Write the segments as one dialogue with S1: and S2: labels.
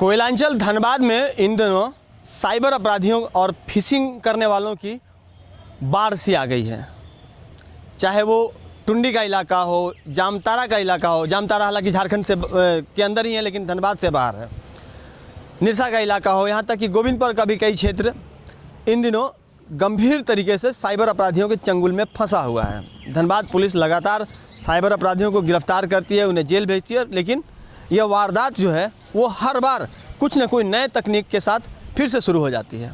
S1: कोयलांचल धनबाद में इन दिनों साइबर अपराधियों और फिशिंग करने वालों की बाढ़ सी आ गई है। चाहे वो टुंडी का इलाका हो, जामताड़ा का इलाका हो। जामताड़ा हालांकि झारखंड से के अंदर ही है, लेकिन धनबाद से बाहर है। निरसा का इलाका हो, यहाँ तक कि गोविंदपुर का भी कई क्षेत्र इन दिनों गंभीर तरीके से साइबर अपराधियों के चंगुल में फंसा हुआ है। धनबाद पुलिस लगातार साइबर अपराधियों को गिरफ्तार करती है, उन्हें जेल भेजती है, लेकिन यह वारदात जो है वो हर बार कुछ न कोई नए तकनीक के साथ फिर से शुरू हो जाती है।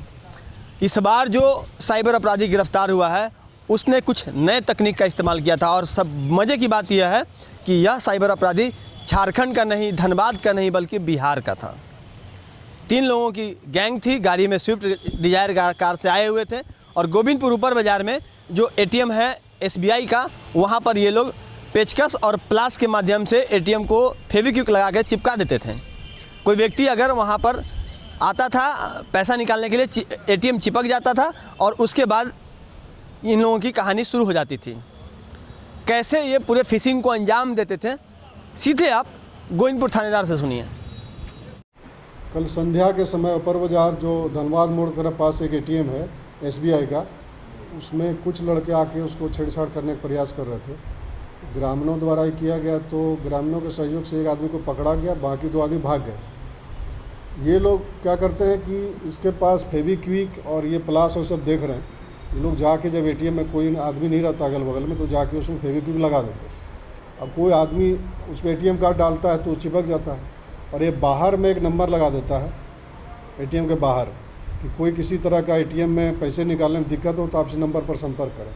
S1: इस बार जो साइबर अपराधी गिरफ्तार हुआ है उसने कुछ नए तकनीक का इस्तेमाल किया था, और सब मज़े की बात यह है कि यह साइबर अपराधी झारखंड का नहीं, धनबाद का नहीं, बल्कि बिहार का था। 3 लोगों की गैंग थी, गाड़ी में स्विफ्ट डिजायर कार से आए हुए थे, और गोविंदपुर ऊपर बाज़ार में जो एटीएम है SBI का, वहाँ पर ये लोग पेचकस और प्लास के माध्यम से एटीएम को फेविक्विक लगा के चिपका देते थे। कोई व्यक्ति अगर वहाँ पर आता था पैसा निकालने के लिए, एटीएम चिपक जाता था और उसके बाद इन लोगों की कहानी शुरू हो जाती थी। कैसे ये पूरे फिशिंग को अंजाम देते थे, सीधे आप गोविंदपुर थानेदार से सुनिए।
S2: कल संध्या के समय अपर बाजार जो धनबाद मोड़ के पास एक एटीएम है SBI का, उसमें कुछ लड़के आके उसको छेड़छाड़ करने का प्रयास कर रहे थे। ग्रामीणों द्वारा ही किया गया, तो ग्रामीणों के सहयोग से एक आदमी को पकड़ा गया, बाकी 2 आदमी भाग गए। ये लोग क्या करते हैं कि इसके पास फेविक्विक और ये प्लास और सब देख रहे हैं। ये लोग जाके जब एटीएम में कोई आदमी नहीं रहता अगल बगल में, तो जाके उसमें फेविक्विक लगा देते हैं। अब कोई आदमी उसमें एटीएम कार्ड डालता है तो चिपक जाता है, और ये बाहर में एक नंबर लगा देता है एटीएम के बाहर कि कोई किसी तरह का एटीएम में पैसे निकालने में दिक्कत हो तो आप इस नंबर पर संपर्क करें।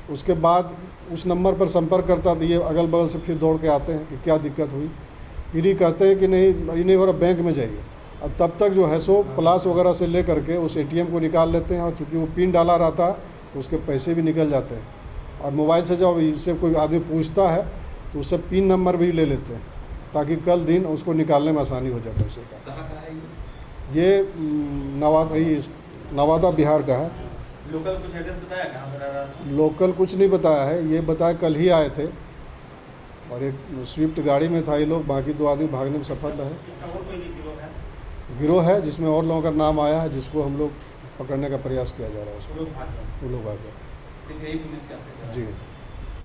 S2: उसके बाद उस नंबर पर संपर्क करता तो ये अगल बगल से फिर दौड़ के आते हैं कि क्या दिक्कत हुई, फिर ही कहते हैं कि नहीं हो रहा, बैंक में जाइए। अब तब तक जो है सो प्लास वगैरह से ले करके उस एटीएम को निकाल लेते हैं, और चूँकि वो पिन डाला रहता है तो उसके पैसे भी निकल जाते हैं। और मोबाइल से जब इससे कोई आदमी पूछता है तो उससे पिन नंबर भी ले लेते हैं, ताकि कल दिन उसको निकालने में आसानी हो जाए पैसे का। ये नवादा बिहार का है।
S1: लोकल कुछ एड्रेस बताया कहाँ पर आ रहा है?
S2: लोकल कुछ नहीं बताया है, ये बताया कल ही आए थे और एक स्विफ्ट गाड़ी में था ये लोग, बाकी 2 आदमी भागने में सफल रहे। गिरोह है जिसमें और लोगों का नाम आया है, जिसको हम लोग पकड़ने का प्रयास किया जा रहा है। वो लोग भाग गए। जी।